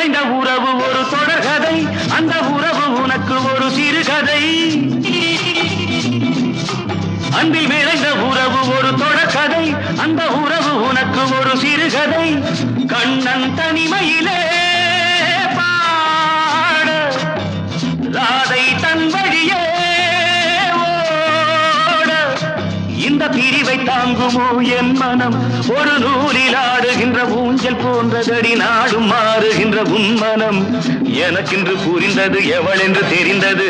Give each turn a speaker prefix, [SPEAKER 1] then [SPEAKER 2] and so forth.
[SPEAKER 1] விளைந்த உறவு ஒரு தொடர்கதை, அந்த உறவு உனக்கு ஒரு சிறுகதை. அன்பில் விளைந்த உறவு ஒரு தொடர்கதை, அந்த உறவு உனக்கு ஒரு சிறுகதை. கண்ணன் தனிமையிலே பாட, ராதை தன் வழியே ஓட. இந்த பிரிவை தாங்குமோ என் மனம்? ஒரு நூலில் ஆடுகின்ற ஊஞ்சல் போன்றதடி நாடும் மாறுகின்ற உன் மனம். எனக்கென்று புரிந்தது எவள் என்று தெரிந்தது.